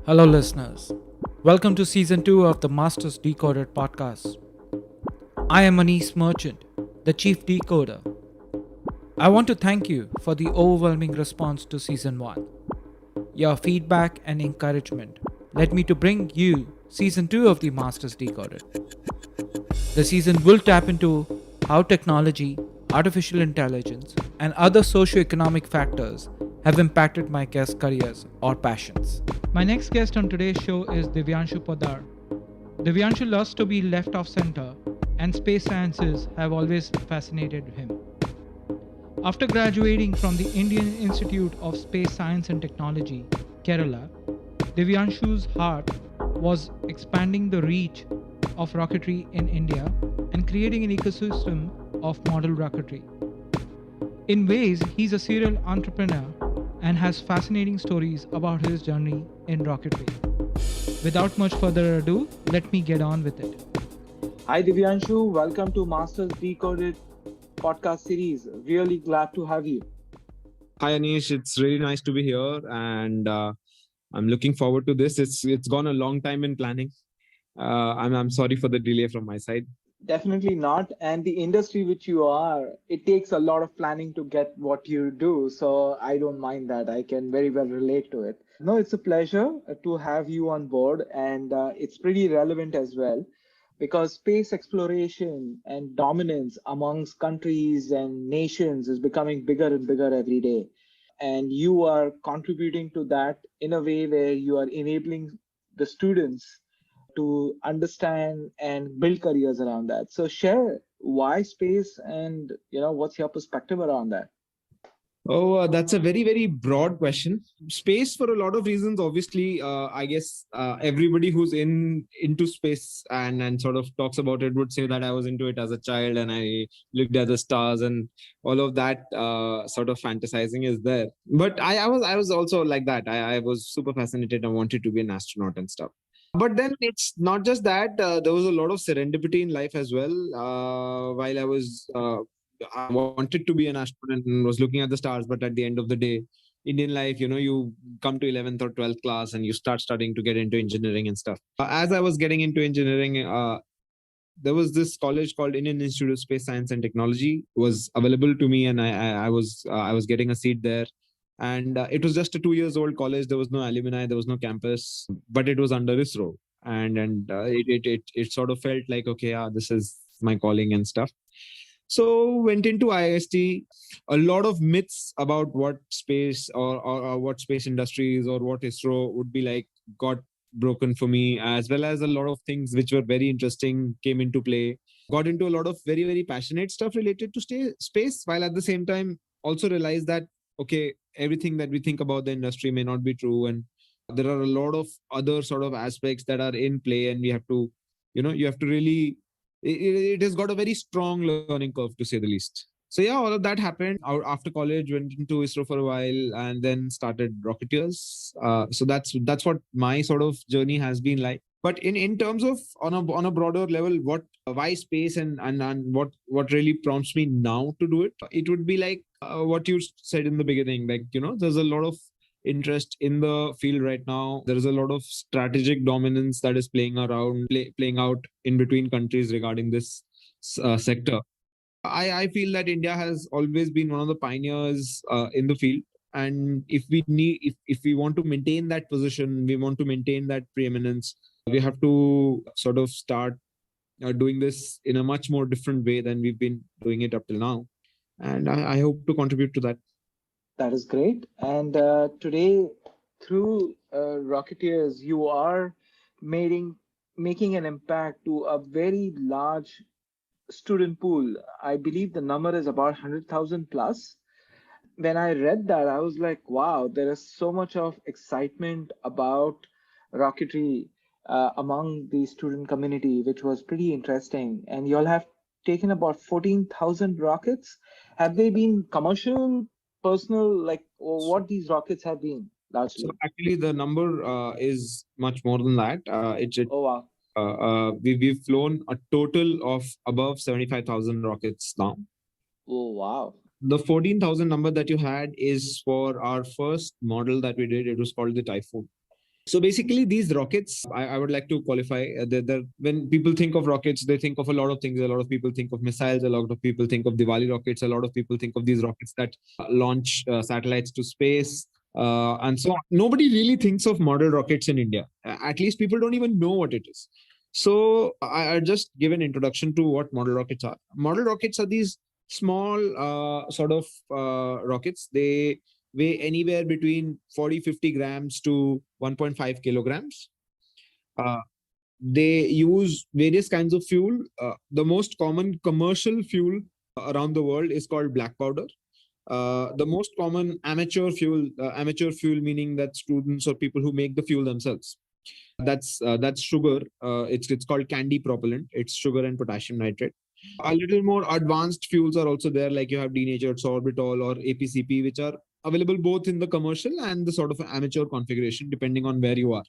Hello, listeners. Welcome to season 2 of the Masters Decoded podcast. I am Manish Merchant, the chief decoder. I want to thank you for the overwhelming response to season 1. Your feedback and encouragement led me to bring you season 2 of the Masters Decoded. The season will tap into how technology, artificial intelligence, and other socio-economic factors have impacted my guests' careers or passions. My next guest on today's show is Divyanshu Poddar. Divyanshu loves to be left off center, and space sciences have always fascinated him. After graduating from the Indian Institute of Space Science and Technology, Kerala, Divyanshu's heart was expanding the reach of rocketry in India and creating an ecosystem of model rocketry. In ways, he's a serial entrepreneur and has fascinating stories about his journey in rocketry. Without much further ado, let me get on with it. Hi Divyanshu, welcome to Masters Decoded podcast series. Really glad to have you. Hi Anish, it's really nice to be here, and I'm looking forward to this. It's gone a long time in planning. I'm sorry for the delay from my side. Definitely not. And the industry which you are, it takes a lot of planning to get what you do. So I don't mind that. I can very well relate to it. No, it's a pleasure to have you on board, and it's pretty relevant as well because space exploration and dominance amongst countries and nations is becoming bigger and bigger every day. And you are contributing to that in a way where you are enabling the students to understand and build careers around that. So share why space and what's your perspective around that. Oh, that's a very broad question. Space, for a lot of reasons, obviously. I guess everybody who's into space and sort of talks about it would say that I was into it as a child and I looked at the stars and all of that sort of fantasizing is there. But I was also like that. I was super fascinated and wanted to be an astronaut and stuff. But then it's not just that. There was a lot of serendipity in life as well. While I wanted to be an astronaut and was looking at the stars, but at the end of the day, Indian life, you come to 11th or 12th class and you start studying to get into engineering and stuff. As I was getting into engineering, there was this college called Indian Institute of Space Science and Technology was available to me, and I was getting a seat there. And it was just a 2 years old college. There was no alumni, there was no campus, but it was under ISRO, and it sort of felt like, okay, this is my calling and stuff. So went into IST. A lot of myths about what space or what space industries or what ISRO would be like got broken for me, as well as a lot of things which were very interesting came into play. Got into a lot of very passionate stuff related to space, while at the same time also realized that, okay, everything that we think about the industry may not be true, and there are a lot of other sort of aspects that are in play, and we have to, you have to really it has got a very strong learning curve, to say the least. So yeah, all of that happened after college. Went into ISRO for a while, and then started Rocketeers. So that's what my sort of journey has been like. But in terms of on a broader level, what why space and what really prompts me now to do it, it would be like what you said in the beginning. Like, there's a lot of interest in the field right now. There is a lot of strategic dominance that is playing out in between countries regarding this sector. I feel that India has always been one of the pioneers in the field, and if we want to maintain that position, we want to maintain that preeminence, we have to sort of start doing this in a much more different way than we've been doing it up till now, and I hope to contribute to that. That is great. And today, through Rocketeers, you are making making an impact to a very large student pool. I believe the number is about 100,000 plus. When I read that, I was like, wow, there is so much of excitement about rocketry among the student community, which was pretty interesting. And you all have taken about 14,000 rockets. Have they been commercial, personal, like what these rockets have been So largely? actually, the number is much more than that. Oh, wow. We've flown a total of above 75,000 rockets now. Oh, wow. The 14,000 number that you had is for our first model that we did. It was called the Typhoon. So basically, these rockets, I would like to qualify when people think of rockets, they think of a lot of things. A lot of people think of missiles. A lot of people think of Diwali rockets. A lot of people think of these rockets that launch satellites to space. And so nobody really thinks of model rockets in India. At least people don't even know what it is. So I'll just give an introduction to what model rockets are. Model rockets are these small rockets. They weigh anywhere between 40-50 grams to 1.5 kilograms. Uh, they use various kinds of fuel. The most common commercial fuel around the world is called black powder. The most common amateur fuel meaning that students or people who make the fuel themselves. That's sugar. It's called candy propellant. It's sugar and potassium nitrate. A little more advanced fuels are also there, like you have denatured sorbitol or APCP, which are available both in the commercial and the sort of amateur configuration, depending on where you are.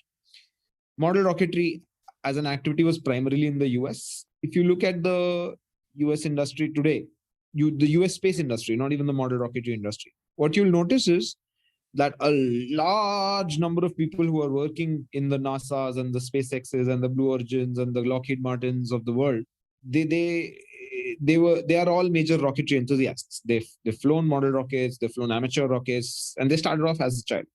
Model rocketry as an activity was primarily in the US. If you look at the US industry today, the US space industry, not even the model rocketry industry, what you'll notice is that a large number of people who are working in the NASA's and the SpaceX's and the Blue Origins and the Lockheed Martins of the world, they are all major rocketry enthusiasts. They've flown model rockets, they've flown amateur rockets, and they started off as a child.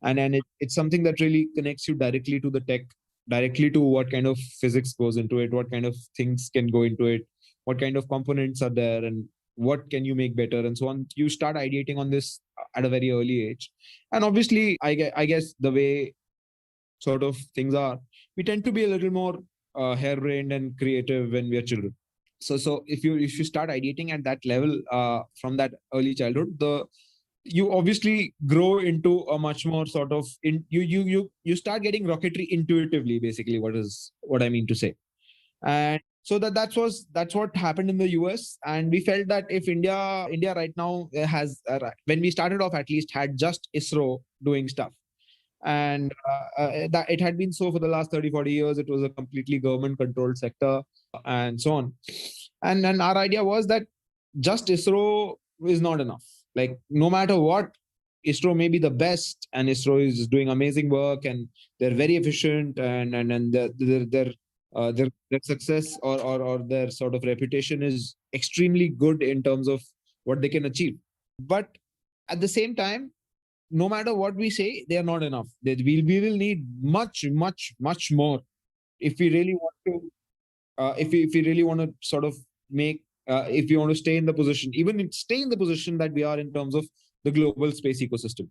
And it's something that really connects you directly to the tech, directly to what kind of physics goes into it, what kind of things can go into it, what kind of components are there, and what can you make better, and so on. You start ideating on this at a very early age. And obviously, I guess the way sort of things are, we tend to be a little more harebrained and creative when we are children. So if you start ideating at that level from that early childhood, you obviously grow into a much more sort of you start getting rocketry intuitively, basically, what I mean to say. And so that's what happened in the US. And we felt that if India right now has when we started off, at least had just ISRO doing stuff, and that it had been so for the last 30-40 years. It was a completely government controlled sector and so on. And then our idea was that just ISRO is not enough. Like, no matter what, ISRO may be the best, and ISRO is doing amazing work, and they're very efficient, and their success or their sort of reputation is extremely good in terms of what they can achieve. But at the same time, no matter what we say, they are not enough. We will need much, much, much more if we really want to. If we really want to sort of make, if we want to stay in the position, stay in the position that we are in terms of the global space ecosystem.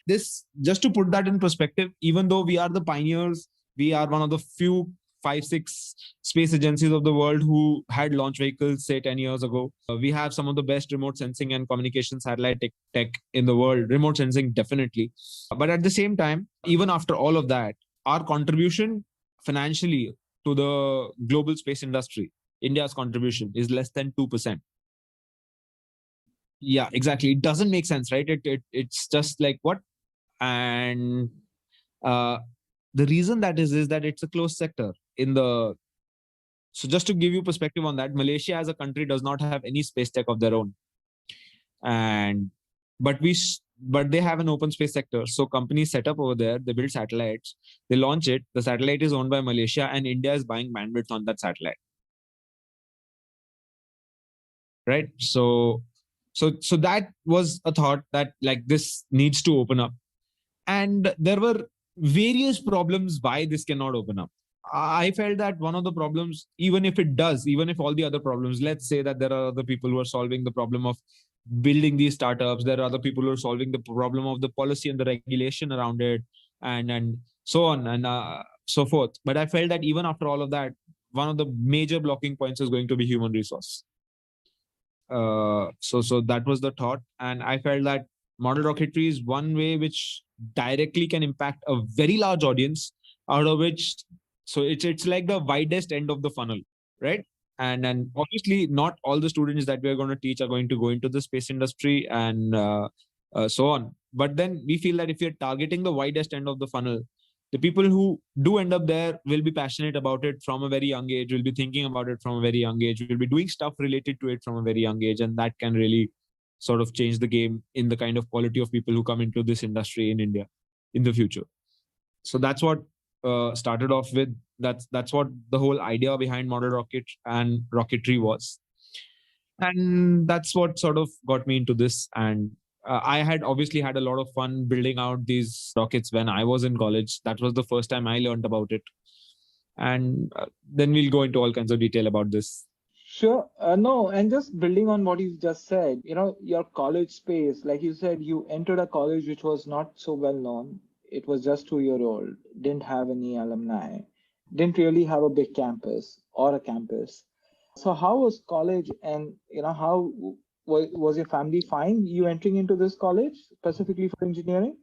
This, just to put that in perspective, even though we are the pioneers, we are one of the few 5-6 space agencies of the world who had launch vehicles, say 10 years ago. We have some of the best remote sensing and communication satellite tech in the world. Remote sensing, definitely. But at the same time, even after all of that, our contribution financially to the global space industry, India's contribution is less than 2%. Yeah, exactly. It doesn't make sense, right? It's just like, what? And the reason that is that it's a closed sector. So just to give you perspective on that, Malaysia as a country does not have any space tech of their own. But they have an open space sector. So companies set up over there, they build satellites, they launch it. The satellite is owned by Malaysia, and India is buying bandwidth on that satellite. Right? So that was a thought that, like, this needs to open up. And there were various problems why this cannot open up. I felt that one of the problems, even if all the other problems, let's say that there are other people who are solving the problem of building these startups, there are other people who are solving the problem of the policy and the regulation around it, and so on and so forth. But I felt that even after all of that, one of the major blocking points is going to be human resource. So that was the thought. And I felt that model rocketry is one way which directly can impact a very large audience, out of which, so it's like the widest end of the funnel, right? And obviously not all the students that we're going to teach are going to go into the space industry and so on. But then we feel that if you're targeting the widest end of the funnel, the people who do end up there will be passionate about it from a very young age, will be thinking about it from a very young age, will be doing stuff related to it from a very young age. And that can really sort of change the game in the kind of quality of people who come into this industry in India in the future. So that's what started off with. That's what the whole idea behind model rocket and rocketry was, and that's what sort of got me into this. And I had obviously had a lot of fun building out these rockets when I was in college. That was the first time I learned about it, and then we'll go into all kinds of detail about this. Sure. No, and just building on what you just said, your college space, like you said, you entered a college which was not so well known. It was just 2 year old, didn't have any alumni, didn't really have a big campus or a campus. So how was college, and how was your family fine you entering into this college specifically for engineering?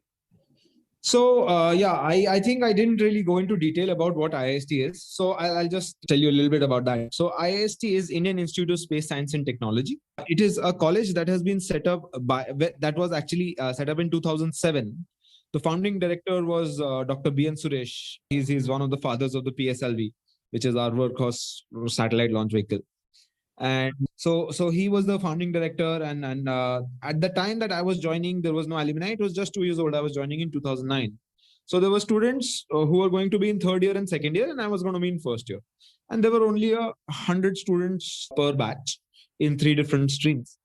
So yeah, I think I didn't really go into detail about what IIST is. So I'll just tell you a little bit about that. So IIST is Indian Institute of Space Science and Technology. It is a college that has been set up that was actually set up in 2007. The founding director was Dr. B.N. Suresh. He's one of the fathers of the PSLV, which is our workhorse satellite launch vehicle. And so he was the founding director, and at the time that I was joining, there was no alumni. It was just 2 years old. I was joining in 2009. So there were students who were going to be in third year and second year, and I was going to be in first year. And there were only 100 students per batch in 3 different streams.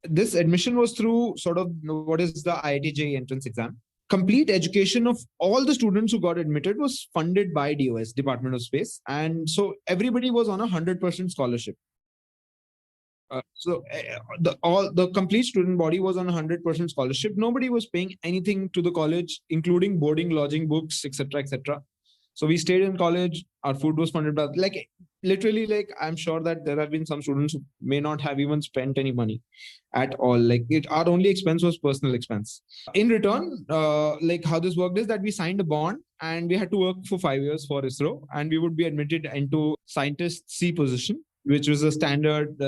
This admission was through sort of what is the IIT JEE entrance exam. Complete education of all the students who got admitted was funded by DOS, Department of Space. And so everybody was on 100% scholarship. The complete student body was on 100% scholarship. Nobody was paying anything to the college, including boarding, lodging, books, etc., etc. So we stayed in college. Our food was funded by, like, literally, like, I'm sure that there have been some students who may not have even spent any money at all. Like, our only expense was personal expense. In return, like, how this worked is that we signed a bond and we had to work for 5 years for ISRO, and we would be admitted into scientist C position, which was a standard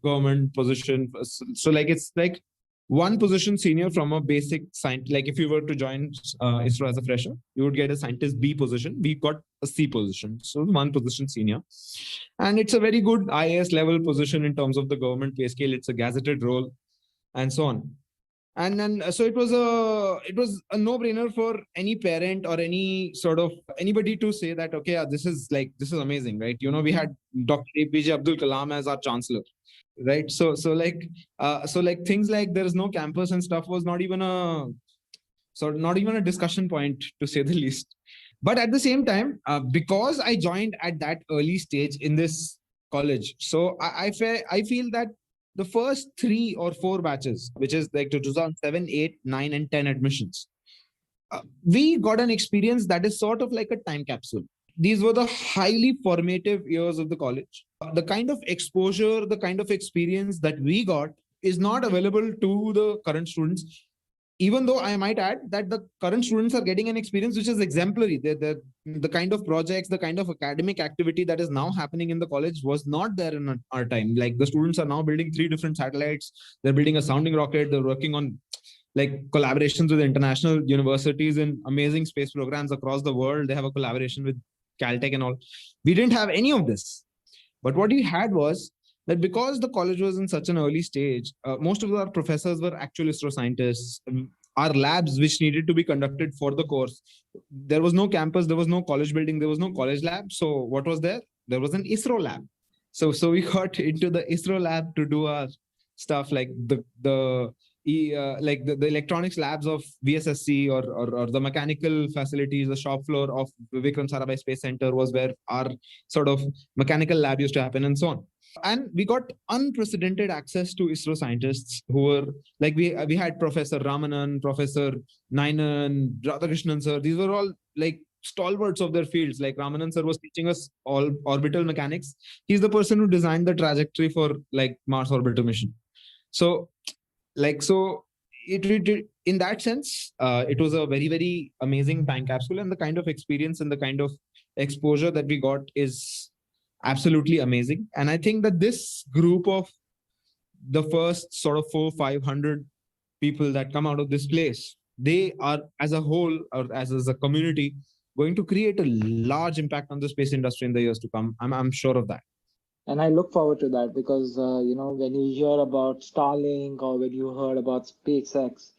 government position. So like, it's like one position senior from a basic science. Like, if you were to join ISRO as a fresher, you would get a scientist B position. We got a C position, so one position senior, and it's a very good IAS level position in terms of the government pay scale. It's a gazetted role, and so on. And then so it was a no-brainer for any parent or any sort of anybody to say that, okay, this is amazing, right? We had Dr. APJ Abdul Kalam as our chancellor, right? So things like there is no campus and stuff was not even a discussion point, to say the least. But at the same time, because I joined at that early stage in this college, so I feel that the first 3 or 4 batches, which is like 2007, 8, 9, and 10 admissions, we got an experience that is sort of like a time capsule. These were the highly formative years of the college. The kind of exposure, the kind of experience that we got is not available to the current students. Even though I might add that the current students are getting an experience which is exemplary. The kind of projects, the kind of academic activity that is now happening in the college was not there in our time. Like, the students are now building 3 different satellites. They're building a sounding rocket. They're working on like collaborations with international universities in amazing space programs across the world. They have a collaboration with Caltech and all. We didn't have any of this. But what we had was that because the college was in such an early stage, most of our professors were actual ISRO scientists. Our labs, which needed to be conducted for the course, there was no campus, there was no college building, there was no college lab. So what was there? There was an ISRO lab. So we got into the ISRO lab to do our stuff, like the electronics labs of VSSC, or the mechanical facilities, the shop floor of Vikram Sarabhai Space Center was where our sort of mechanical lab used to happen, and so on. And we got unprecedented access to ISRO scientists who were like, we had Professor Ramanan, Professor Nainan, Radhakrishnan sir. These were all like stalwarts of their fields. Like, Ramanan sir was teaching us all orbital mechanics. He's the person who designed the trajectory for like Mars orbital mission. So it in that sense, it was a very, very amazing time capsule, and the kind of experience and the kind of exposure that we got is absolutely amazing. And I think that this group of the first sort of 400-500 people that come out of this place, they are as a whole, or as a community, going to create a large impact on the space industry in the years to come. I'm sure of that. And I look forward to that because, when you hear about Starlink or when you heard about SpaceX,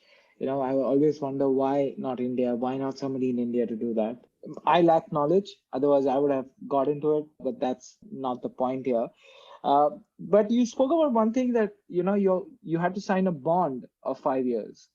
I always wonder why not India? Why not somebody in India to do that? I lack knowledge. Otherwise, I would have got into it, but that's not the point here. But you spoke about one thing that you had to sign a bond of 5 years.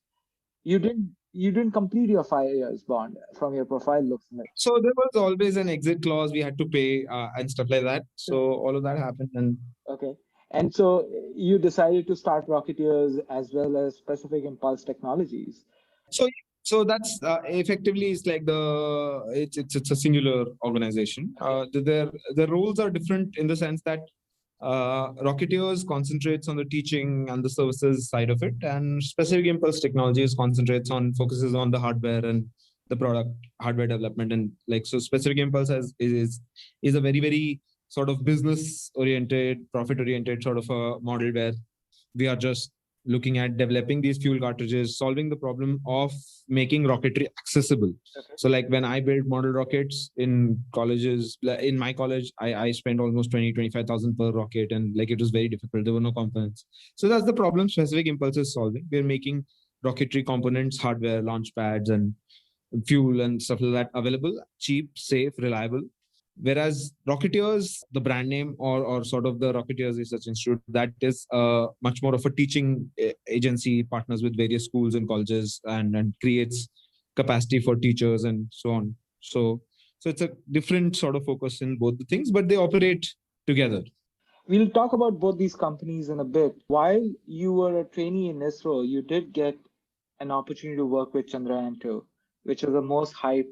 You didn't complete your 5 years bond from your profile looks like. So there was always an exit clause we had to pay and stuff like that. So all of that happened, and Okay. And so you decided to start Rocketeers as well as Specific Impulse Technologies. so so that's effectively it's like it's a singular organization. The roles are different in the sense that Rocketeers concentrates on the teaching and the services side of it, and Specific Impulse Technologies focuses on the hardware and the product hardware development. And like, so Specific Impulse is a very, very sort of business oriented, profit oriented sort of a model where we are just looking at developing these fuel cartridges, solving the problem of making rocketry accessible. Okay. So like when I built model rockets in colleges, in my college, I spent almost 25,000 per rocket, and like it was very difficult. There were no components. So that's the problem Specific Impulse is solving. We're making rocketry components, hardware, launch pads, and fuel and stuff like that available, cheap, safe, reliable. Whereas Rocketeers, the brand name or sort of the Rocketeers Research Institute, that is much more of a teaching agency, partners with various schools and colleges, and creates capacity for teachers and so on. So it's a different sort of focus in both the things, but they operate together. We'll talk about both these companies in a bit. While you were a trainee in ISRO, you did get an opportunity to work with Chandrayaan-2, which is the most hype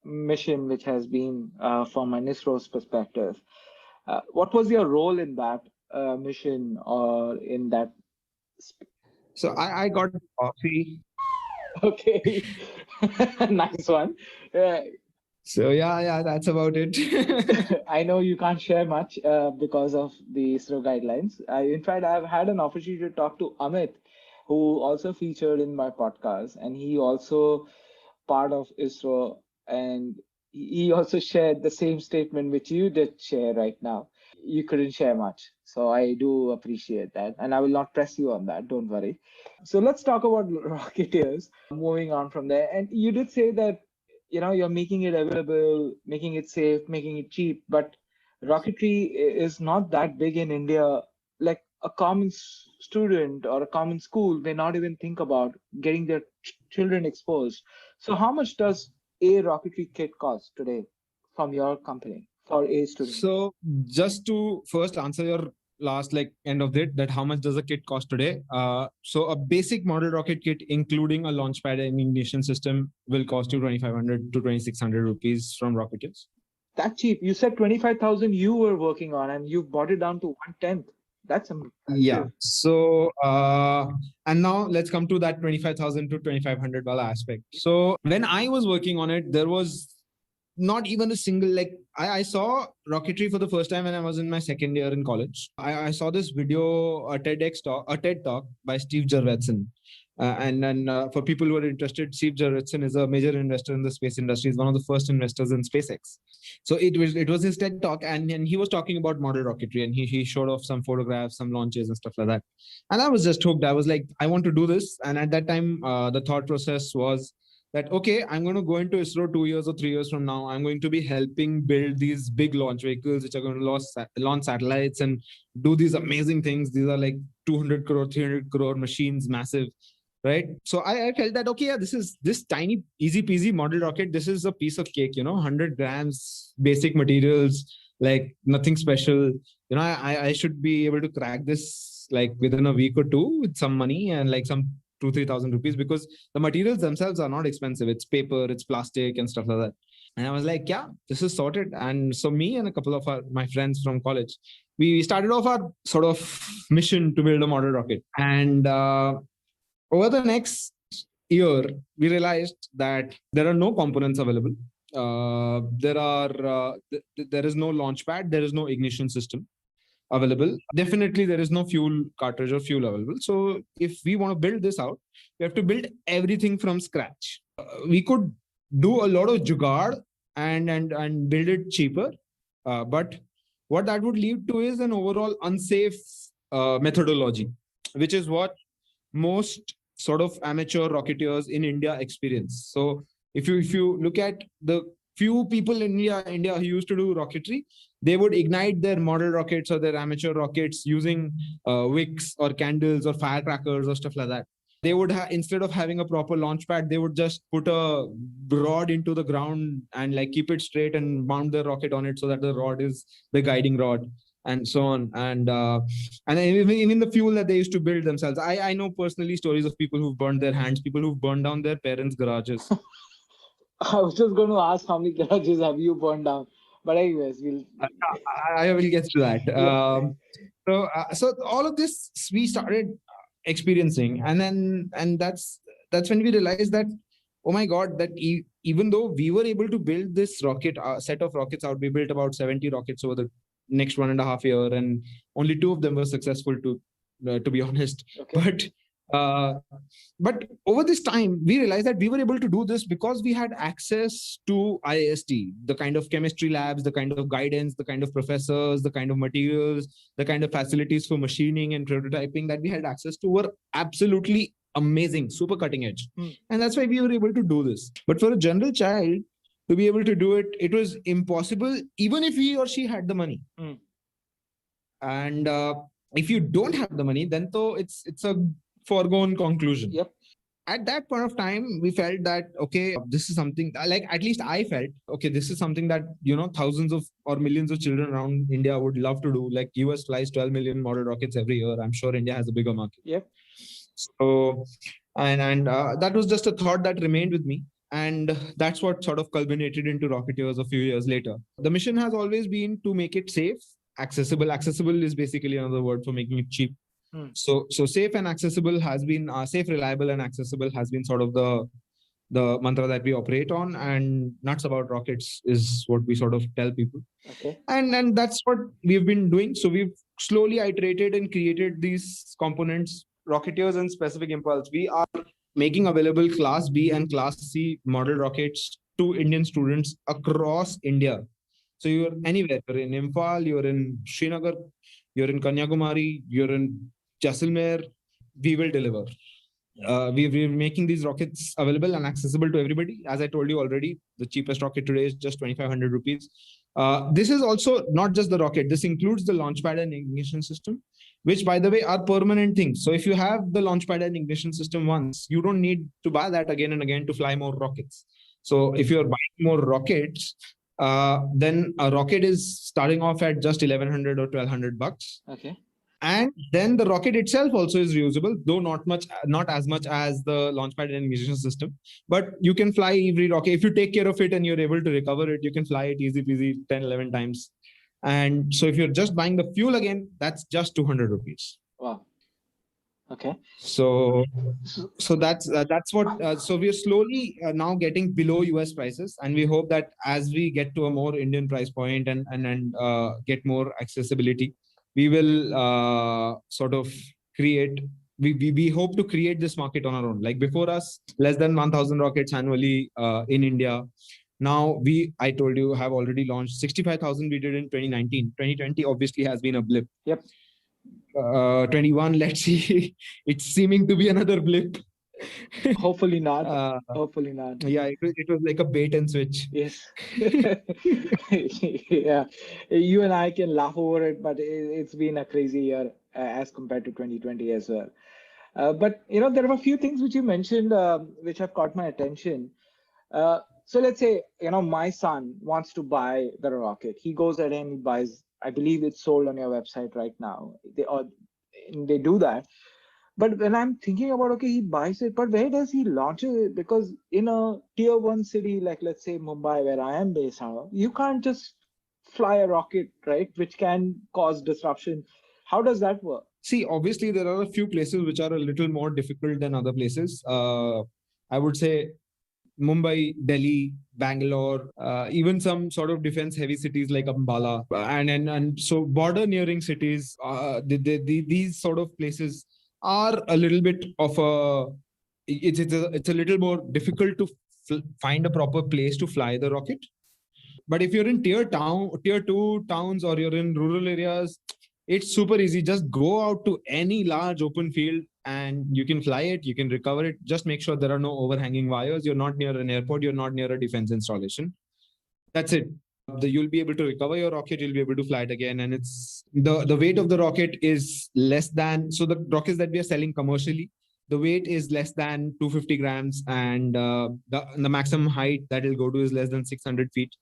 mission which has been from an ISRO's perspective. What was your role in that mission or in that? So I got coffee. Okay, nice one. So yeah, that's about it. I know you can't share much because of the ISRO guidelines. In fact, I've had an opportunity to talk to Amit, who also featured in my podcast, and he also part of ISRO, and he also shared the same statement which you did share right now. You couldn't share much, so I do appreciate that, and I will not press you on that. Don't worry. So let's talk about Rocketeers. Moving on from there, and you did say that you're making it available, making it safe, making it cheap, but rocketry is not that big in India. Like a common student or a common school may not even think about getting their children exposed. So how much does a rocketry kit cost today from your company for a student? So just to first answer your last end of it, that how much does a kit cost today? So a basic model rocket kit, including a launch pad and ignition system, will cost you 2,500 to 2,600 rupees from Rocketeers. That cheap? You said 25,000 you were working on, and you brought it down to 1/10. That's impressive. Yeah. So and now let's come to that 25,000 to 2,500 aspect. So when I was working on it, there was not even a single I saw rocketry for the first time when I was in my second year in college. I saw this video, a TED talk by Steve Jurvetson. And for people who are interested, Steve Jurvetson is a major investor in the space industry. He's one of the first investors in SpaceX. So it was his TED talk, and he was talking about model rocketry, and he showed off some photographs, some launches and stuff like that. And I was just hooked. I was like, I want to do this. And at that time, the thought process was that, okay, I'm going to go into ISRO 2 years or 3 years from now. I'm going to be helping build these big launch vehicles, which are going to launch satellites and do these amazing things. These are like 200 crore, 300 crore machines, massive, right? So I felt that, okay, yeah, this tiny, easy peasy model rocket. This is a piece of cake, 100 grams, basic materials, like nothing special. I should be able to crack this like within a week or two with some money and like some 2,000-3,000 rupees, because the materials themselves are not expensive. It's paper, it's plastic and stuff like that. And I was like, yeah, this is sorted. And so me and a couple of my friends from college, we started off our sort of mission to build a model rocket. And over the next year, we realized that there are no components available. There is no launch pad, there is no ignition system available. Definitely, there is no fuel cartridge or fuel available. So if we want to build this out, we have to build everything from scratch. We could do a lot of jugaad and build it cheaper, but what that would lead to is an overall unsafe methodology, which is what most sort of amateur rocketeers in India experience. So if you look at the few people in India who used to do rocketry, they would ignite their model rockets or their amateur rockets using wicks or candles or firecrackers or stuff like that. They would instead of having a proper launch pad, they would just put a rod into the ground and like keep it straight and mount the rocket on it so that the rod is the guiding rod and so on. And even the fuel that they used to build themselves. I know personally stories of people who've burned their hands, people who've burned down their parents' garages. I was just going to ask how many garages have you burned down, but anyways, we'll. I will get to that. Yeah. So all of this we started experiencing, and that's when we realized that, oh my God, that even though we were able to build this rocket set of rockets out, we built about 70 rockets over the next 1.5 year, and only 2 of them were successful to be honest. Okay. But over this time, we realized that we were able to do this because we had access to IIST, the kind of chemistry labs, the kind of guidance, the kind of professors, the kind of materials, the kind of facilities for machining and prototyping that we had access to were absolutely amazing, super cutting edge. And that's why we were able to do this. But for a general child to be able to do it, it was impossible, even if he or she had the money. And if you don't have the money, then though it's a foregone conclusion. Yep. At that point of time, we felt that, okay, this is something like, at least I felt, okay, this is something that, thousands of or millions of children around India would love to do. Like US flies 12 million model rockets every year. I'm sure India has a bigger market. Yep. So, and that was just a thought that remained with me. And that's what sort of culminated into Rocketeers a few years later. The mission has always been to make it safe, accessible. Accessible is basically another word for making it cheap. So safe and accessible has been safe, reliable, and accessible has been sort of the mantra that we operate on, and nuts about rockets is what we sort of tell people. Okay. And that's what we've been doing. So we've slowly iterated and created these components, Rocketeers and Specific Impulse. We are making available Class B and Class C model rockets to Indian students across India. So you're anywhere, you're in Imphal, you're in Srinagar, you're in Kanyakumari, you're in Jaisalmer, we will deliver. We're making these rockets available and accessible to everybody. As I told you already, the cheapest rocket today is just 2,500 rupees. This is also not just the rocket. This includes the launchpad and ignition system, which, by the way, are permanent things. So if you have the launchpad and ignition system once, you don't need to buy that again and again to fly more rockets. So if you're buying more rockets, then a rocket is starting off at just 1,100 or 1,200 bucks. Okay. And then the rocket itself also is reusable, though not as much as the launchpad and ignition system. But you can fly every rocket. If you take care of it and you're able to recover it, you can fly it easy peasy 10, 11 times. And so if you're just buying the fuel again, that's just 200 rupees. Wow. Okay. So that's what. So we're slowly now getting below US prices, and we hope that as we get to a more Indian price point and get more accessibility, we will sort of create. We hope to create this market on our own. Like before us, less than 1,000 rockets annually in India. Now I told you, have already launched 65,000. We did in 2019. 2020 obviously has been a blip. Yep. 21, let's see. It's seeming to be another blip. Hopefully not. Hopefully not. Yeah, it was like a bait and switch. Yes. Yeah. You and I can laugh over it, but it's been a crazy year as compared to 2020 as well. But there are a few things which you mentioned which have caught my attention. So let's say my son wants to buy the rocket. He goes ahead and he buys. I believe it's sold on your website right now. They do that. But when I'm thinking about, okay, he buys it, but where does he launch it? Because in a tier 1 city, like let's say Mumbai, where I am based now, you can't just fly a rocket, right? Which can cause disruption. How does that work? See, obviously, there are a few places which are a little more difficult than other places. I would say Mumbai, Delhi, Bangalore, even some sort of defense-heavy cities like Ambala, and so border-nearing cities. These sort of places are a little bit of it's a little more difficult to find a proper place to fly the rocket. But if you're in tier 2 towns, or you're in rural areas, it's super easy. Just go out to any large open field and you can fly it, you can recover it. Just make sure there are no overhanging wires. You're not near an airport. You're not near a defense installation. That's it. You'll be able to recover your rocket. You'll be able to fly it again. And it's the weight of the rocket is less than, so the rockets that we are selling commercially, the weight is less than 250 grams, and the maximum height that it'll go to is less than 600 feet.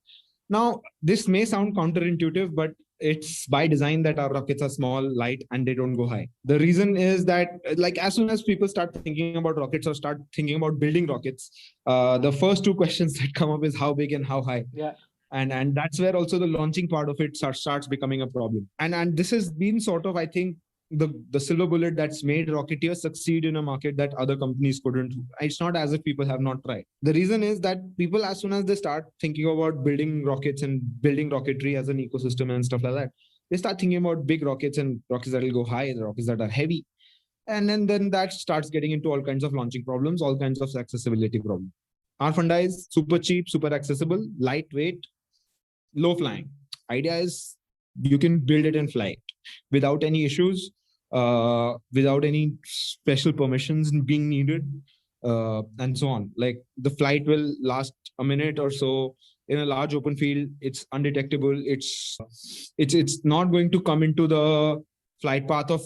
Now, this may sound counterintuitive, but it's by design that our rockets are small, light, and they don't go high. The reason is that, like, as soon as people start thinking about rockets or start thinking about building rockets, the first two questions that come up is how big and how high. Yeah. And that's where also the launching part of it starts becoming a problem. And this has been sort of, I think, the silver bullet that's made Rocketeers succeed in a market that other companies couldn't. It's not as if people have not tried. The reason is that people, as soon as they start thinking about building rockets and building rocketry as an ecosystem and stuff like that, they start thinking about big rockets and rockets that will go high, the rockets that are heavy. And then that starts getting into all kinds of launching problems, all kinds of accessibility problems. Our Funda is super cheap, super accessible, lightweight, low flying. Idea is you can build it and fly it without any issues, without any special permissions being needed, and so on. Like, the flight will last a minute or so in a large open field. It's undetectable. It's not going to come into the flight path of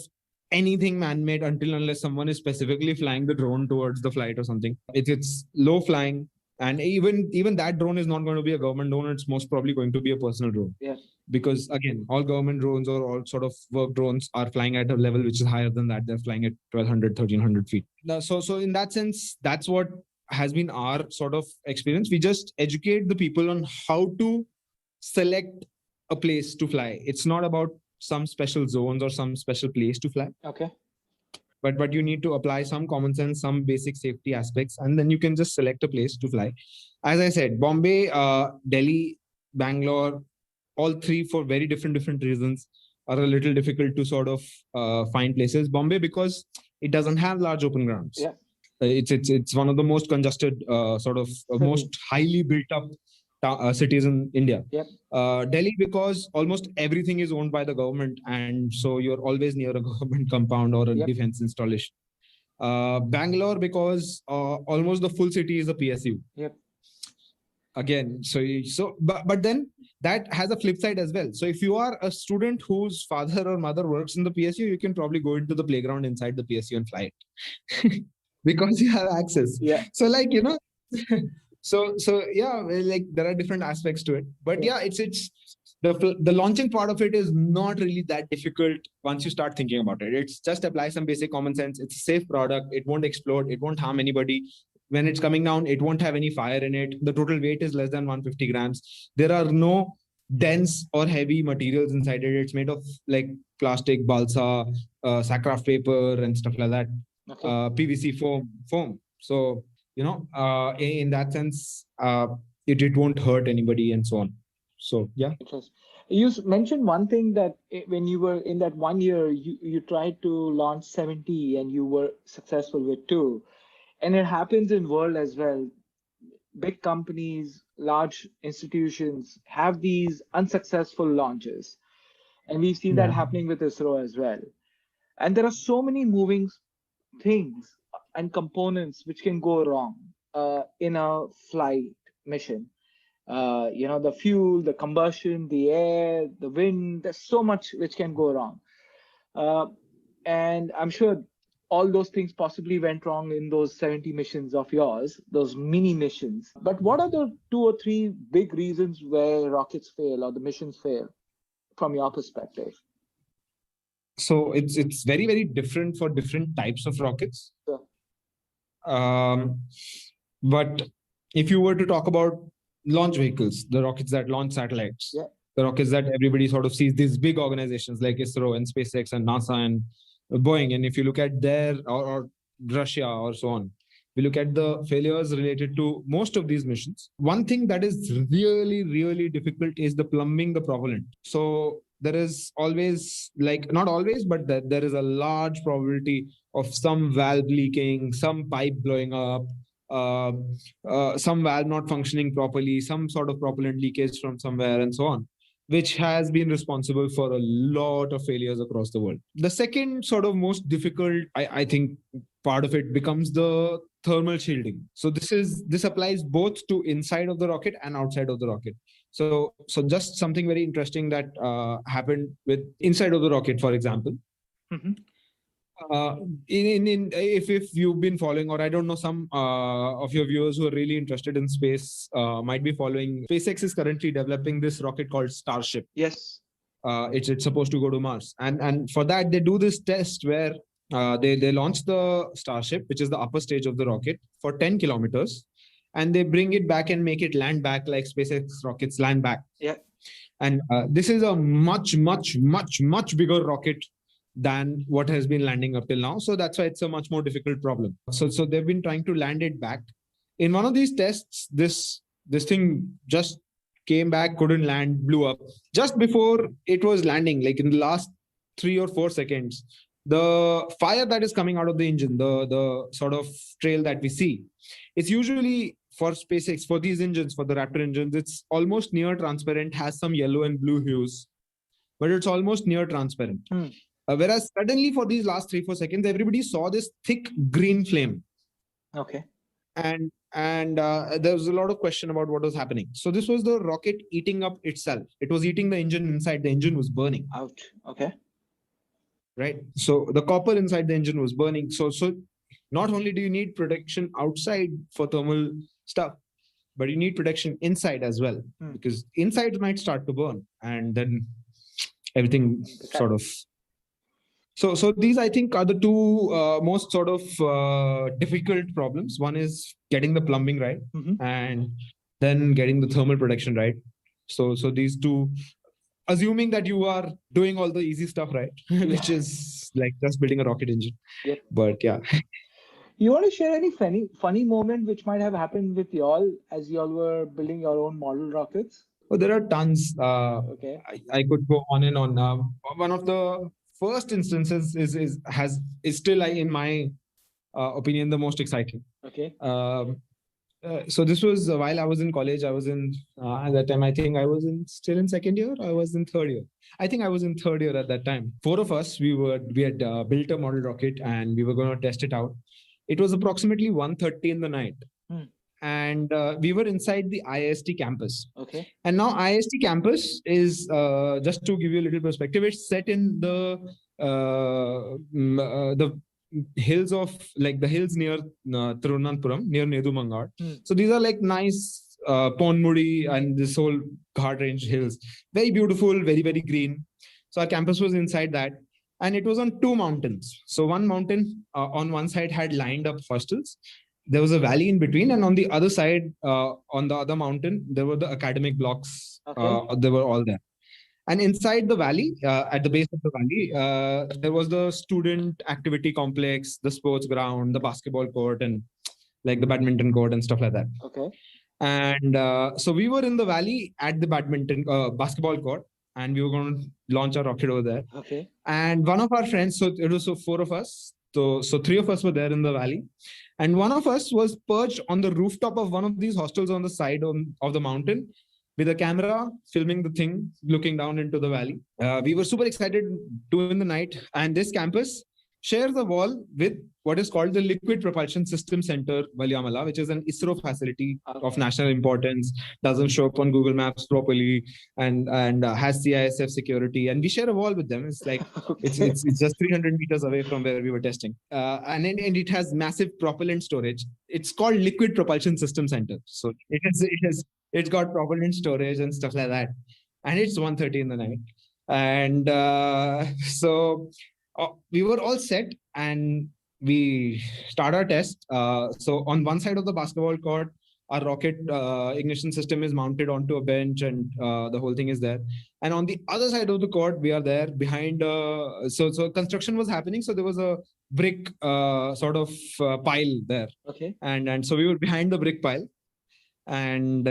anything man-made unless someone is specifically flying the drone towards the flight or something. It's low flying. And even that drone is not going to be a government drone. It's most probably going to be a personal drone. Yeah. Because again, all government drones or all sort of work drones are flying at a level which is higher than that. They're flying at 1,200, 1,300 feet. Now, so in that sense, that's what has been our sort of experience. We just educate the people on how to select a place to fly. It's not about some special zones or some special place to fly. Okay. But you need to apply some common sense, some basic safety aspects, and then you can just select a place to fly. As I said, Bombay, Delhi, Bangalore, all three, for very different reasons, are a little difficult to sort of find places. Bombay, because it doesn't have large open grounds. Yeah. It's one of the most congested, most highly built up cities in India. Yep. Delhi, because almost everything is owned by the government, and so you're always near a government compound or a Yep. defense installation. Bangalore, because almost the full city is a PSU. Yep. Again, but then that has a flip side as well. So if you are a student whose father or mother works in the PSU, you can probably go into the playground inside the PSU and fly it because you have access. Yeah. So, like, so yeah, like, there are different aspects to it. But yeah, it's the launching part of it is not really that difficult once you start thinking about it. It's just apply some basic common sense. It's a safe product. It won't explode. It won't harm anybody. When it's coming down, it won't have any fire in it. The total weight is less than 150 grams. There are no dense or heavy materials inside it. It's made of like plastic, balsa, sackcraft paper and stuff like that. Okay. PVC foam. So, in that sense, it won't hurt anybody and so on. So, yeah. You mentioned one thing, that when you were in that 1 year, you tried to launch 70 and you were successful with 2. And it happens in world as well. Big companies, large institutions have these unsuccessful launches. And we've seen that happening with ISRO as well. And there are so many moving things and components which can go wrong in a flight mission. The fuel, the combustion, the air, the wind, there's so much which can go wrong. And I'm sure all those things possibly went wrong in those 70 missions of yours, those mini missions. But what are the 2 or 3 big reasons where rockets fail or the missions fail from your perspective? So it's very, very different for different types of rockets. Sure. But if you were to talk about launch vehicles, the rockets that launch satellites, the rockets that everybody sort of sees, these big organizations like ISRO and SpaceX and NASA and Boeing, and if you look at their or Russia or so on, we look at the failures related to most of these missions. One thing that is really, really difficult is the plumbing the propellant. So there is always, like, not always, but there is a large probability of some valve leaking, some pipe blowing up, some valve not functioning properly, some sort of propellant leakage from somewhere, and so on. which has been responsible for a lot of failures across the world. The second sort of most difficult, I think, part of it becomes the thermal shielding. So this applies both to inside of the rocket and outside of the rocket. So just something very interesting that happened with inside of the rocket, for example. Mhm. Uh, if you've been following, or I don't know, some of your viewers who are really interested in space might be following. SpaceX is currently developing this rocket called Starship. Yes. It's supposed to go to Mars, and for that they do this test where they launch the Starship, which is the upper stage of the rocket, for 10 kilometers, and they bring it back and make it land back like SpaceX rockets land back. Yeah. And this is a much bigger rocket than what has been landing up till now. So that's why it's a much more difficult problem. So they've been trying to land it back. In one of these tests, this thing just came back, couldn't land, blew up. Just before it was landing, like in the last 3 or 4 seconds, the fire that is coming out of the engine, the sort of trail that we see, it's usually for SpaceX, for these engines, for the Raptor engines, it's almost near transparent, has some yellow and blue hues, but it's almost near transparent. Whereas suddenly for these last 3-4 seconds, everybody saw this thick green flame. Okay. And there was a lot of question about what was happening. So this was the rocket eating up itself. It was eating the engine inside. The engine was burning. Out. Okay. Right. So the copper inside the engine was burning. So not only do you need protection outside for thermal stuff, but you need protection inside as well, because inside might start to burn, and then everything sort of. So these, I think, are the two most sort of difficult problems. One is getting the plumbing right, and then getting the thermal protection right. So these two, assuming that you are doing all the easy stuff right, which is like just building a rocket engine. Yep. But yeah. You want to share any funny moment which might have happened with y'all as y'all were building your own model rockets? Oh, there are tons. Okay. I could go on and on. One of the first instances is still, in my opinion, the most exciting. Okay. So this was while I was in college. I was in at that time. I think I was still in second year. I was in third year. I think I was in third year at that time. 4 of us, we had built a model rocket and we were going to test it out. It was approximately 1:30 in the night. And we were inside the IIST campus. Okay. And now IIST campus is, just to give you a little perspective, it's set in the hills of, like the hills near Tirunananthapuram, near Nedumangar. So these are like nice Ponmudi and this whole Ghat range hills. Very beautiful, very, very green. So our campus was inside that. And it was on 2 mountains. So one mountain on one side had lined up hostels. There was a valley in between, and on the other side, on the other mountain, there were the academic blocks. Okay. They were all there. And inside the valley, at the base of the valley, there was the student activity complex, the sports ground, the basketball court, and like the badminton court and stuff like that. Okay. And so we were in the valley at the basketball court, and we were going to launch our rocket over there. Okay. And one of our friends, so it was 4 of us. So 3 of us were there in the valley. And one of us was perched on the rooftop of one of these hostels on the side of the mountain with a camera, filming the thing, looking down into the valley. We were super excited in the night. And this campus shares a wall with what is called the Liquid Propulsion System Center, Valiamala, which is an ISRO facility of national importance, doesn't show up on Google Maps properly, and has CISF security. And we share a wall with them. It's like, it's just 300 meters away from where we were testing. And it has massive propellant storage. It's called Liquid Propulsion System Center. So it's got propellant storage and stuff like that. And it's 1:30 in the night. And so we were all set and we start our test. So on one side of the basketball court, our rocket ignition system is mounted onto a bench, and the whole thing is there. And on the other side of the court, we are there behind. So construction was happening. So there was a brick sort of pile there. Okay. And so we were behind the brick pile and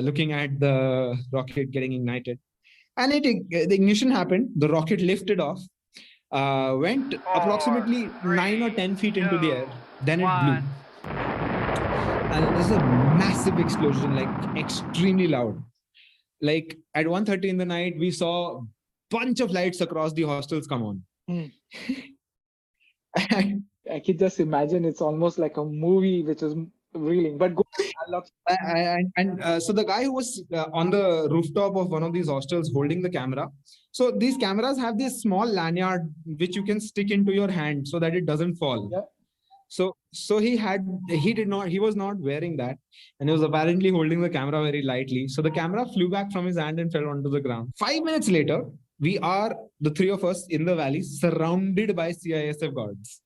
looking at the rocket getting ignited. And the ignition happened. The rocket lifted off. Went approximately 9 or 10 feet into the air. Then it blew. And there's a massive explosion, like extremely loud. like at 1:30 in the night, we saw a bunch of lights across the hostels come on. I can just imagine it's almost like a movie which is reeling. But go on, So the guy who was on the rooftop of one of these hostels holding the camera. So these cameras have this small lanyard which you can stick into your hand so that it doesn't fall. Yeah. So he was not wearing that, and he was apparently holding the camera very lightly. So the camera flew back from his hand and fell onto the ground. 5 minutes later, we are the three of us in the valley, surrounded by CISF guards.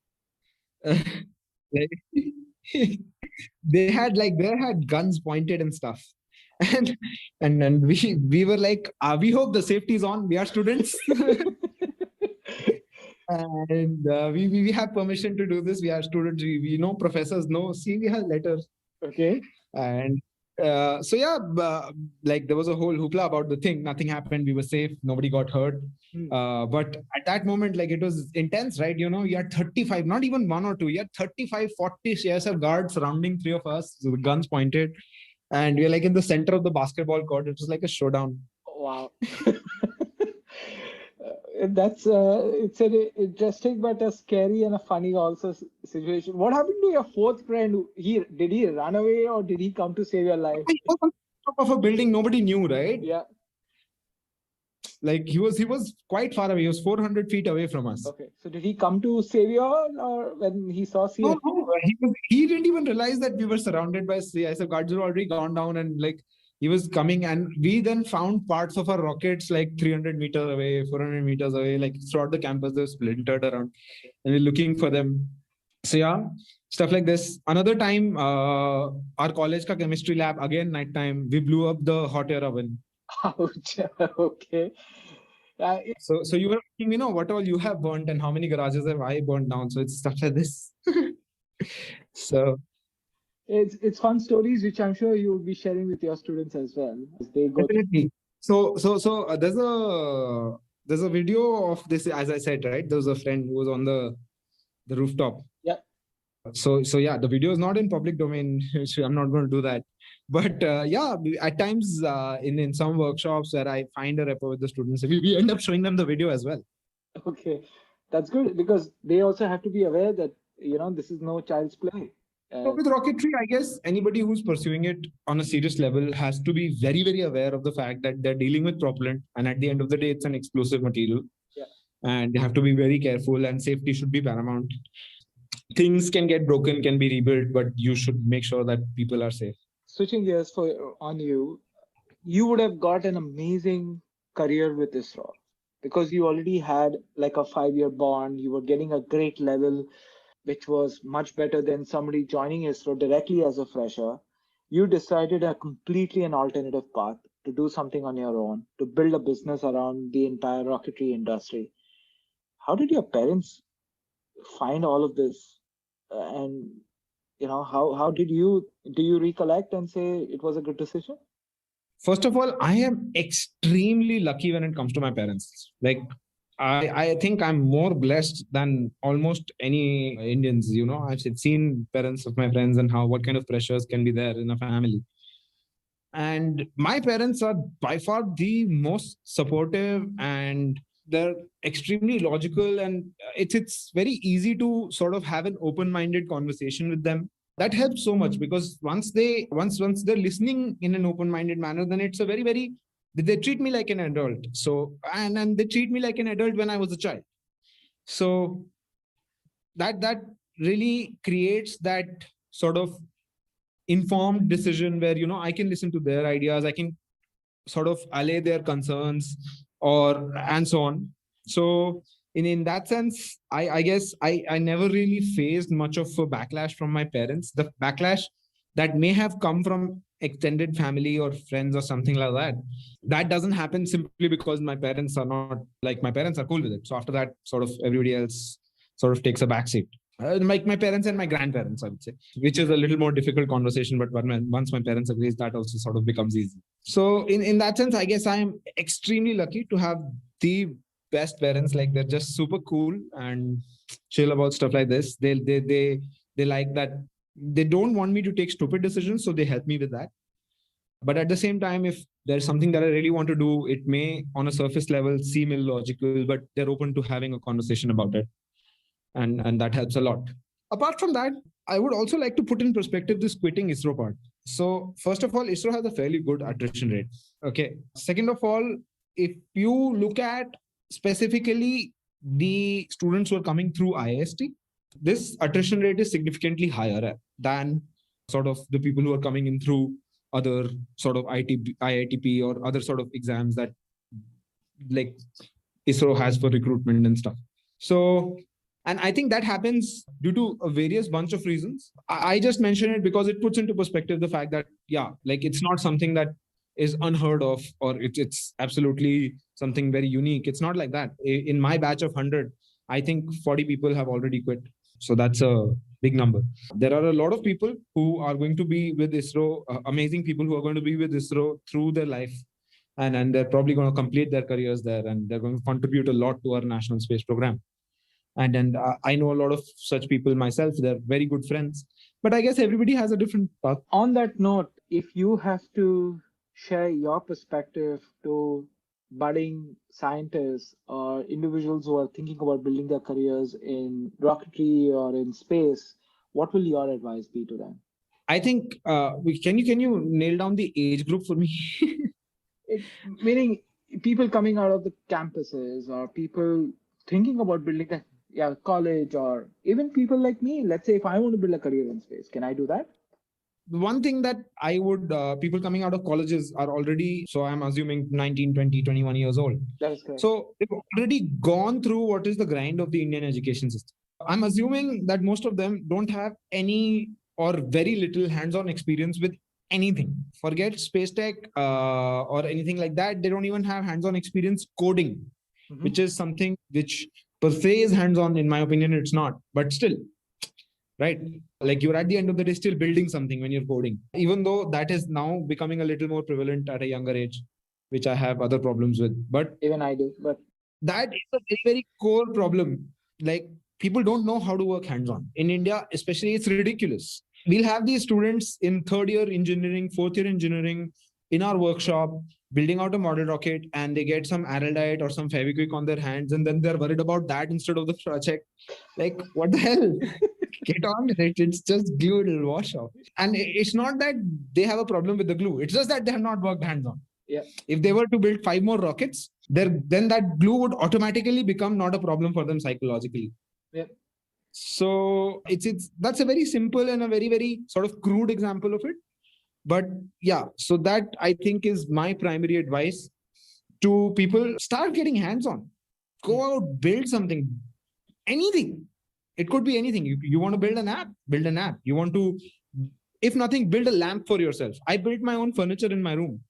They had guns pointed and stuff, and we were like, we hope the safety is on. We are students. And we have permission to do this. We are students. We know professors know. See, we have letters. Okay. And so yeah, like there was a whole hoopla about the thing. Nothing happened. We were safe. Nobody got hurt. But at that moment, like it was intense, right? You had 35, not even one or two. You had 35, 40 CSF guards surrounding three of us with guns pointed. And we are like in the center of the basketball court. It was like a showdown. Wow. That's it's an interesting but a scary and a funny also situation. What happened to your fourth friend? Did he run away or did he come to save your life? He was on top of a building, nobody knew, right? Yeah. Like he was quite far away. He was 400 feet away from us. Okay. So did he come to save you all, or when he saw CSF? No, he didn't even realize that we were surrounded by CSF guards. Who were already gone down, and like he was coming, and we then found parts of our rockets like 300 meters away, 400 meters away, like throughout the campus. They're splintered around, and we're looking for them. So yeah, stuff like this. Another time, our college ka chemistry lab, again nighttime, we blew up the hot air oven. Ouch. Okay. So you were asking, what all you have burnt and how many garages have I burnt down. So it's stuff like this. So it's fun stories which I'm sure you will be sharing with your students as well as they go. Definitely. So there's a video of this, as I said, right? There was a friend who was on the rooftop. Yeah. So yeah, the video is not in public domain. So I'm not going to do that. But yeah, at times in some workshops where I find a rapport with the students, we end up showing them the video as well. Okay, that's good because they also have to be aware that this is no child's play. So with rocketry, I guess anybody who's pursuing it on a serious level has to be very, very aware of the fact that they're dealing with propellant, and at the end of the day, it's an explosive material. Yeah. And they have to be very careful, and safety should be paramount. Things can get broken, can be rebuilt, but you should make sure that people are safe. Switching gears on you would have got an amazing career with ISRO because you already had like a 5-year bond. You were getting a great level, which was much better than somebody joining ISRO directly as a fresher. You decided a completely an alternative path to do something on your own, to build a business around the entire rocketry industry. How did your parents find all of this? And how do you recollect and say it was a good decision? First of all, I am extremely lucky when it comes to my parents. Like, I think I'm more blessed than almost any Indians. I've seen parents of my friends and what kind of pressures can be there in a family. And my parents are by far the most supportive, and they're extremely logical, and it's very easy to sort of have an open-minded conversation with them. That helps so much because once they're listening in an open-minded manner, then it's a very, very, they treat me like an adult. So, and they treat me like an adult when I was a child. So that really creates that sort of informed decision where, I can listen to their ideas. I can sort of allay their concerns and so on. So in that sense, I guess I never really faced much of a backlash from my parents. The backlash that may have come from extended family or friends or something like that doesn't happen simply because my parents are cool with it. So after that, sort of everybody else sort of takes a backseat. Like my parents and my grandparents, I would say, which is a little more difficult conversation, but once my parents agree, that also sort of becomes easy. So in that sense, I guess I'm extremely lucky to have the best parents. Like, they're just super cool and chill about stuff like this. They like that. They don't want me to take stupid decisions, so they help me with that. But at the same time, if there's something that I really want to do, it may on a surface level seem illogical, but they're open to having a conversation about it. And that helps a lot. Apart from that, I would also like to put in perspective this quitting ISRO part. So first of all, ISRO has a fairly good attrition rate. Okay. Second of all, if you look at specifically the students who are coming through IIST, this attrition rate is significantly higher than sort of the people who are coming in through other sort of IITP or other sort of exams that like ISRO has for recruitment and stuff. So, and I think that happens due to a various bunch of reasons. I just mention it because it puts into perspective the fact that, yeah, like it's not something that is unheard of or it's absolutely something very unique. It's not like that. In my batch of 100, I think 40 people have already quit. So that's a big number. There are a lot of people who are going to be with ISRO, amazing people who are going to be with ISRO through their life. And they're probably going to complete their careers there and they're going to contribute a lot to our national space program. And I know a lot of such people myself. They're very good friends. But I guess everybody has a different path. On that note, if you have to share your perspective to budding scientists or individuals who are thinking about building their careers in rocketry or in space, what will your advice be to them? I think can you nail down the age group for me? Meaning people coming out of the campuses or people thinking about building a college, or even people like me. Let's say if I want to build a career in space, can I do that? The one thing that I would, people coming out of colleges are already, so I'm assuming 19, 20, 21 years old. That is correct. So they've already gone through what is the grind of the Indian education system. I'm assuming that most of them don't have any or very little hands-on experience with anything. Forget space tech or anything like that. They don't even have hands-on experience coding, which is something which per se is hands-on. In my opinion, it's not, but still, right? Like you're at the end of the day still building something when you're coding, even though that is now becoming a little more prevalent at a younger age, which I have other problems with. But even I do. But that is a very, very core problem. Like people don't know how to work hands-on. In India, especially, it's ridiculous. We'll have these students in third year engineering, fourth year engineering in our workshop, building out a model rocket, and they get some araldite or some Fevikwik on their hands, and then they're worried about that instead of the project. Like, what the hell? Get on with it. It's just glue, it'll wash off. And it's not that they have a problem with the glue. It's just that they have not worked hands-on. Yeah. If they were to build 5 more rockets, then that glue would automatically become not a problem for them psychologically. Yeah. So that's a very simple and a very, very sort of crude example of it. But yeah, so that I think is my primary advice to people. Start getting hands-on. Go out, build something, anything. It could be anything. You want to build an app, build an app. You want to, if nothing, build a lamp for yourself. I built my own furniture in my room.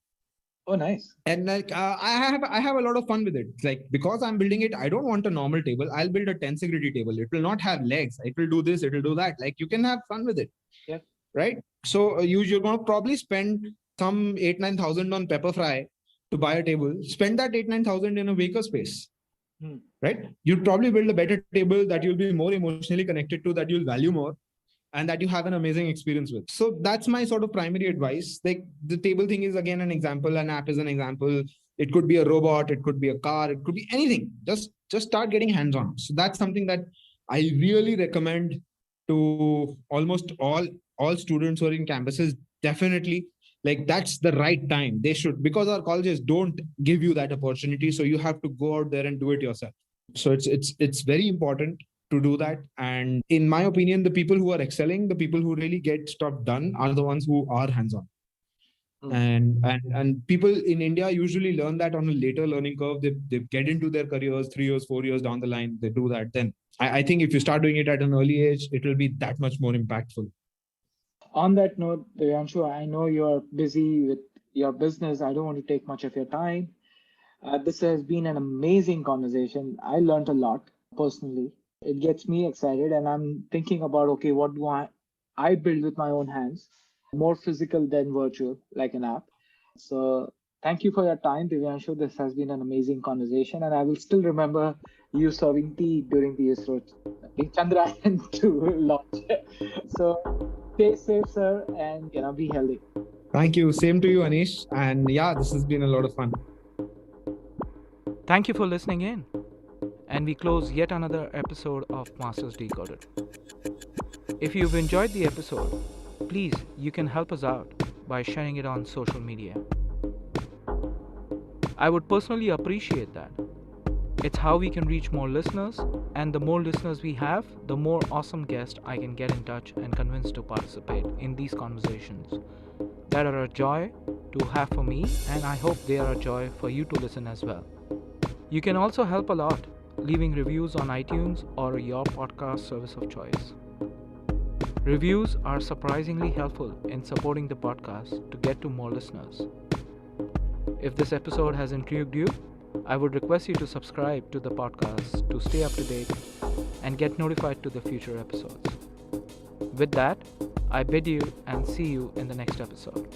Oh, nice. And like I have a lot of fun with it. It's like, because I'm building it, I don't want a normal table. I'll build a tensegrity table. It will not have legs. It will do this, it will do that. Like you can have fun with it. Yeah. Right. So you're going to probably spend some 8,000-9,000 on pepper fry to buy a table. Spend that 8,000-9,000 in a makerspace. Right. You'll probably build a better table that you'll be more emotionally connected to, that you'll value more, and that you have an amazing experience with. So that's my sort of primary advice. Like the table thing is again an example, an app is an example. It could be a robot, it could be a car, it could be anything. Just start getting hands-on. So that's something that I really recommend to almost all students who are in campuses. Definitely, like that's the right time. They should, because our colleges don't give you that opportunity. So you have to go out there and do it yourself. So it's very important to do that. And in my opinion, the people who are excelling, the people who really get stuff done are the ones who are hands-on. And people in India usually learn that on a later learning curve. They get into their careers 3 years, 4 years down the line. They do that. Then I think if you start doing it at an early age, it will be that much more impactful. On that note, Divyanshu, I know you're busy with your business. I don't want to take much of your time. This has been an amazing conversation. I learned a lot personally. It gets me excited, and I'm thinking about, okay, what do I build with my own hands? More physical than virtual, like an app. So thank you for your time, Divyanshu. This has been an amazing conversation, and I will still remember you serving tea during the ISRO Chandrayaan 2 launch. So stay safe, sir, and be healthy. Thank you. Same to you, Anish. And yeah, this has been a lot of fun. Thank you for listening in. And we close yet another episode of Masters Decoded. If you've enjoyed the episode, please, you can help us out by sharing it on social media. I would personally appreciate that. It's how we can reach more listeners, and the more listeners we have, the more awesome guests I can get in touch and convince to participate in these conversations that are a joy to have for me, and I hope they are a joy for you to listen as well. You can also help a lot leaving reviews on iTunes or your podcast service of choice. Reviews are surprisingly helpful in supporting the podcast to get to more listeners. If this episode has intrigued you, I would request you to subscribe to the podcast to stay up to date and get notified to the future episodes. With that, I bid you and see you in the next episode.